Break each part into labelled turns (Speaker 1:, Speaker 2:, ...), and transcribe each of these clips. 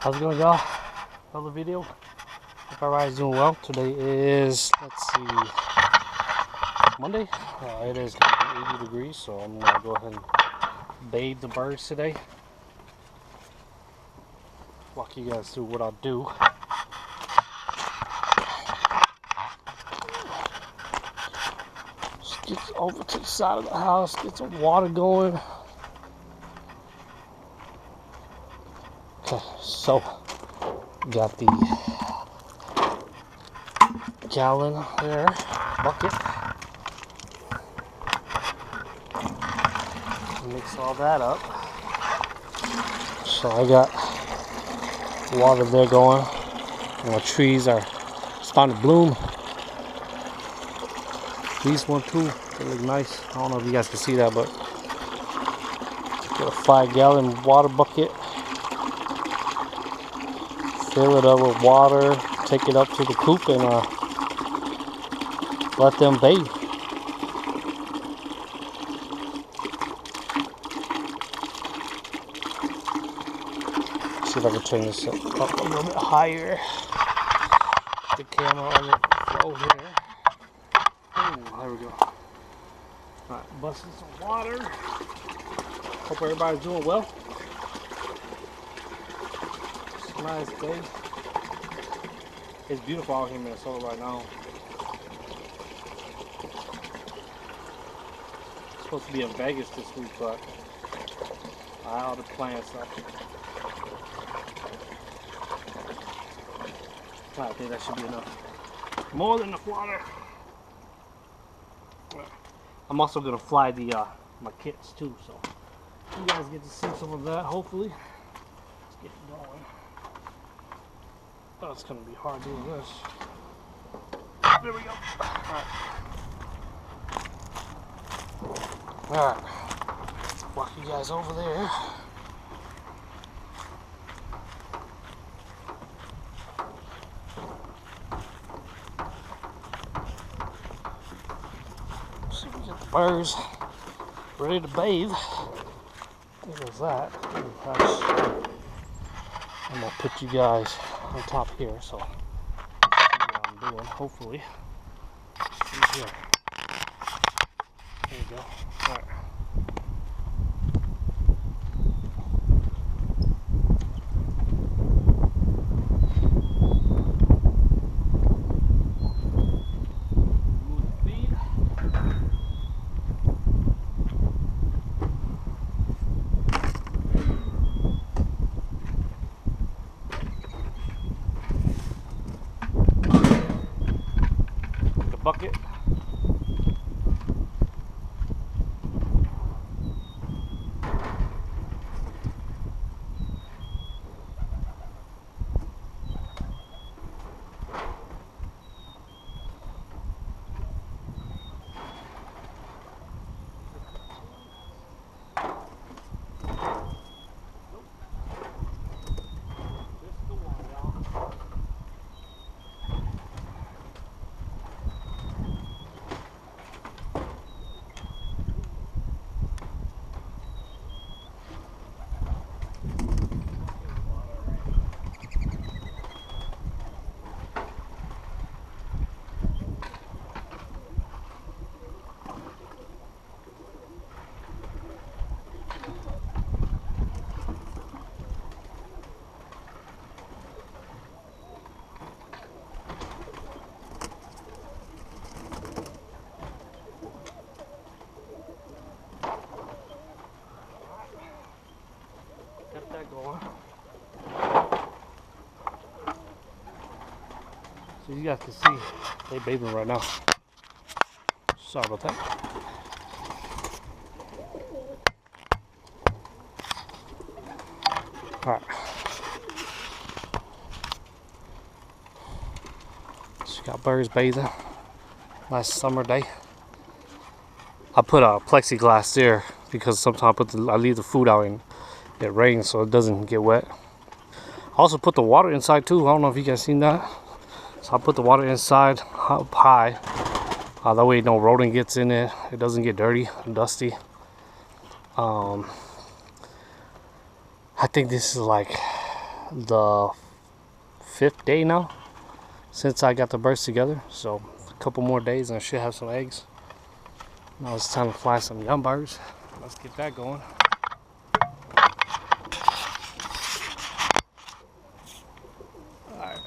Speaker 1: How's it going, y'all? Another video. Hope everybody's doing well. Today is, let's see, Monday. It is going to be 80 degrees, so I'm going to go ahead and bathe the birds today. Walk you guys through what I'll do. Just get over to the side of the house, get some water going. Okay, so got the gallon there, bucket. Mix all that up. So I got water there going. My trees are starting to bloom. These one too, they look nice. I don't know if you guys can see that, but got a 5-gallon water bucket. Fill it up with water, take it up to the coop and let them bathe. See if I can turn this up a little bit higher. The camera on the flow here. Oh, there we go. Alright, busting some water. Hope everybody's doing well. It's a nice day. It's beautiful out here in Minnesota right now. It's supposed to be in Vegas this week, but I had all the plans up. I think that should be enough. More than enough water. I'm also gonna fly the my kits too, so you guys get to see some of that. Hopefully, let's get it going. Oh, it's gonna be hard doing this. There we go. All right. Walk you guys over there. See, we got the birds ready to bathe. There's that. I'm gonna put you guys on top here, so see what I'm doing. Hopefully, here. There you go. All right. Bucket. Got that going. So you guys can see they bathing right now. Sorry about that. Alright. So you got birds bathing. Nice summer day. I put a plexiglass there because sometimes I leave the food out and it rains so it doesn't get wet. I also put the water inside too. I don't know if you guys seen that. So I put the water inside up high. That way no rodent gets in it. It doesn't get dirty and dusty. I think this is like the 5th day now since I got the birds together. So a couple more days and I should have some eggs. Now it's time to fly some young birds. Let's get that going. Alright.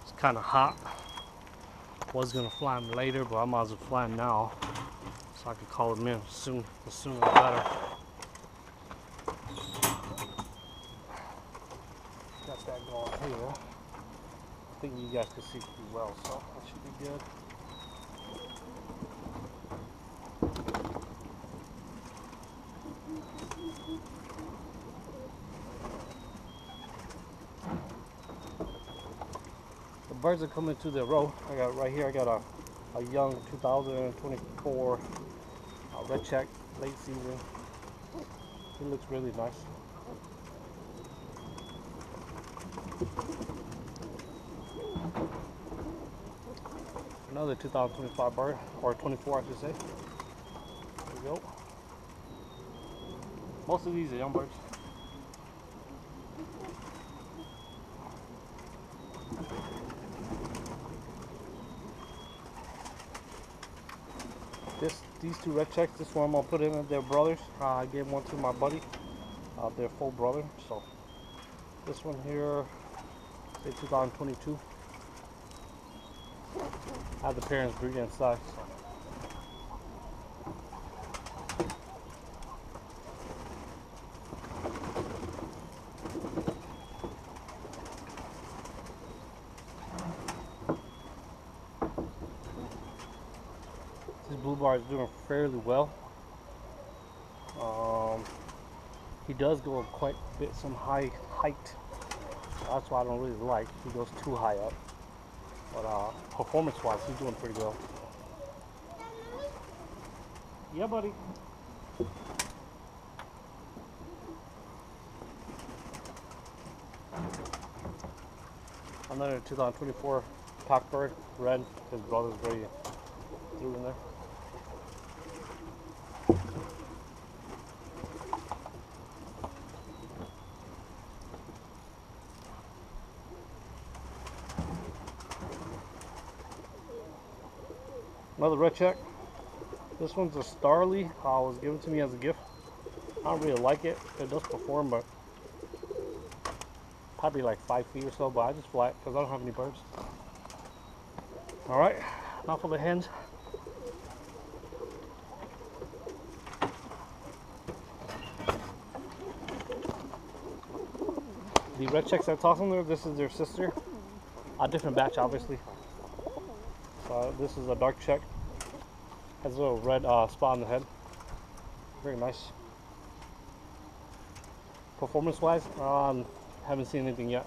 Speaker 1: It's kind of hot. Was gonna fly them later, but I might as well fly them now so I can call them in soon. The sooner the better. Got that going here. I think you guys can see pretty well, so that should be good. The birds are coming to the row. I got right here. I got a young 2024 red check, late season. He looks really nice. Another 2025 bird, or 24 I should say. There we go. Most of these are young birds. These two red checks, this one I'm gonna put in their brothers. I gave one to my buddy, their full brother. So this one here, say 2022. I have the parents breeding inside. So. This blue bar is doing fairly well. He does go up quite a bit, some high height. That's why I don't really like. He goes too high up. But performance-wise, he's doing pretty well. Yeah, buddy. Another 2024 cockbird, red. His brother's already threw in there. Another red check. This one's a Starly. Was given to me as a gift. I don't really like it. It does perform, but probably like 5 feet or so. But I just fly it because I don't have any birds. All right, now for the hens. The red checks I tossed in there. This is their sister. A different batch, obviously. So this is a dark check. Has a little red spot on the head. Very nice. Performance-wise, haven't seen anything yet.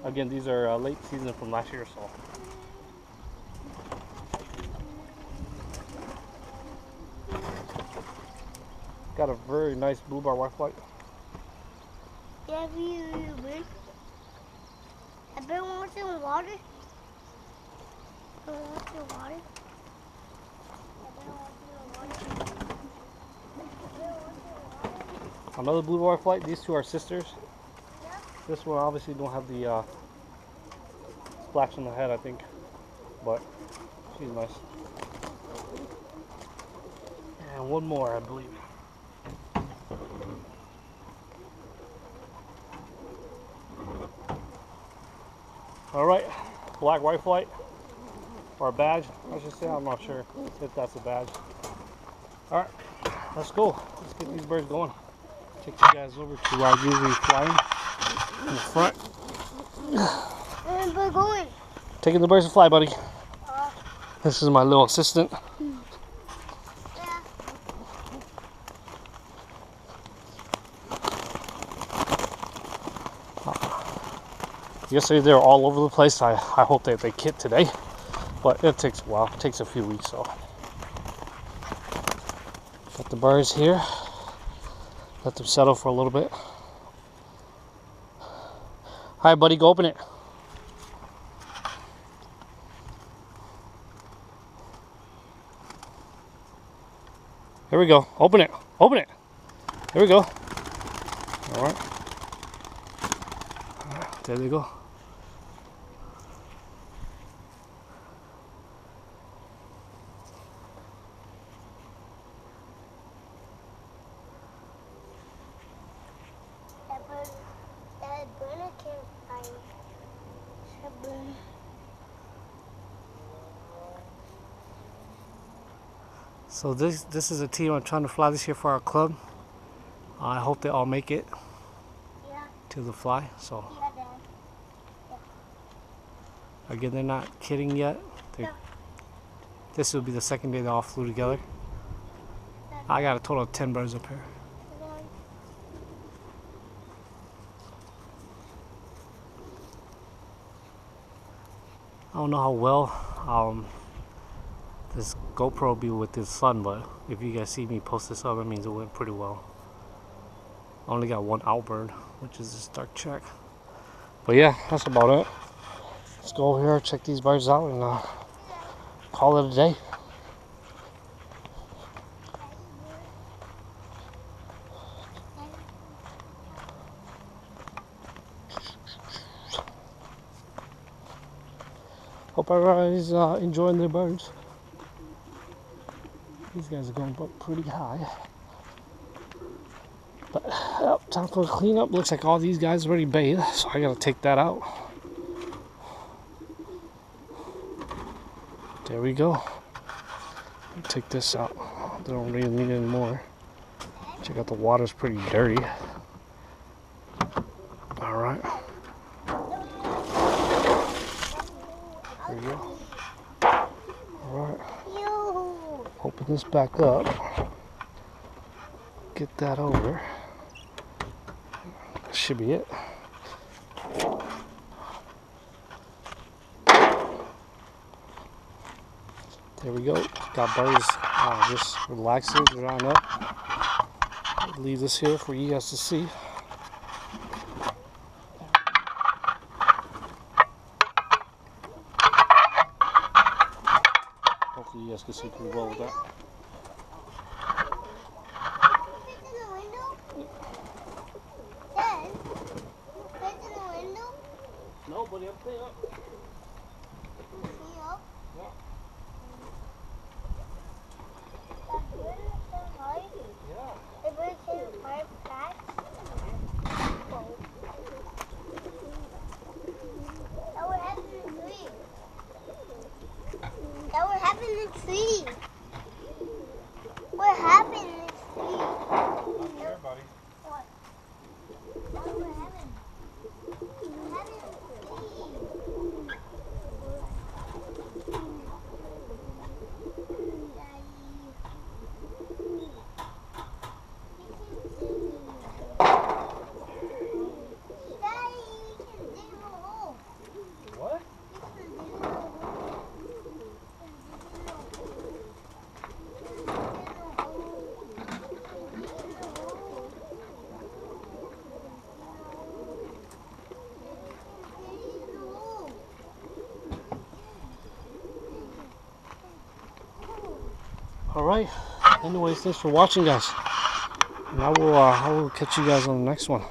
Speaker 1: Again, these are late season from last year, so. Got a very nice blue bar white flight.
Speaker 2: Yeah, have you been? I've been watching water. Water.
Speaker 1: Another blue bar flight. These two are sisters.
Speaker 2: Yeah.
Speaker 1: This one obviously don't have the splash on the head, I think, but she's nice. And one more, I believe. All right, black white flight. Or a badge, I should say. I'm not sure if that's a badge. Alright, let's go. Let's get these birds going. Take you guys over to where I usually fly in the front.
Speaker 2: Where are we going?
Speaker 1: Taking the birds to fly, buddy. This is my little assistant.
Speaker 2: Yeah.
Speaker 1: Yesterday they were all over the place. I hope that they kit today. But it takes a while. It takes a few weeks, so. Got the birds here. Let them settle for a little bit. Hi, buddy. Go open it. Here we go. Open it. Open it. Here we go. Alright. There they go.
Speaker 2: That burner can't find burner.
Speaker 1: So this is a team I'm trying to fly this year for our club. I hope they all make it to the fly. So again, they're not kidding yet. This will be the second day they all flew together. I got a total of 10 birds up here. I don't know how well this GoPro will be with this sun, but if you guys see me post this up, it means it went pretty well. I only got one outbird, which is this dark check. But yeah, that's about it. Let's go over here, check these birds out, and call it a day. Hope everybody's enjoying their birds. These guys are going up pretty high. But time for a cleanup. Looks like all these guys already bathed, so I gotta take that out. There we go. Take this out. They don't really need it anymore. Check out the water's pretty dirty. Alright. There you go. Alright. Open this back up. Get that over. That should be it. There we go. Got birds just relaxing, drying up. Leave this here for you guys to see. Hopefully you guys can see pretty well with that. Nobody up there.
Speaker 2: That would happen in the tree. What happened in the tree?
Speaker 1: Here, buddy.
Speaker 2: What? What happened? What happened in the tree?
Speaker 1: What? Alright, anyways, thanks for watching, guys, and I will catch you guys on the next one.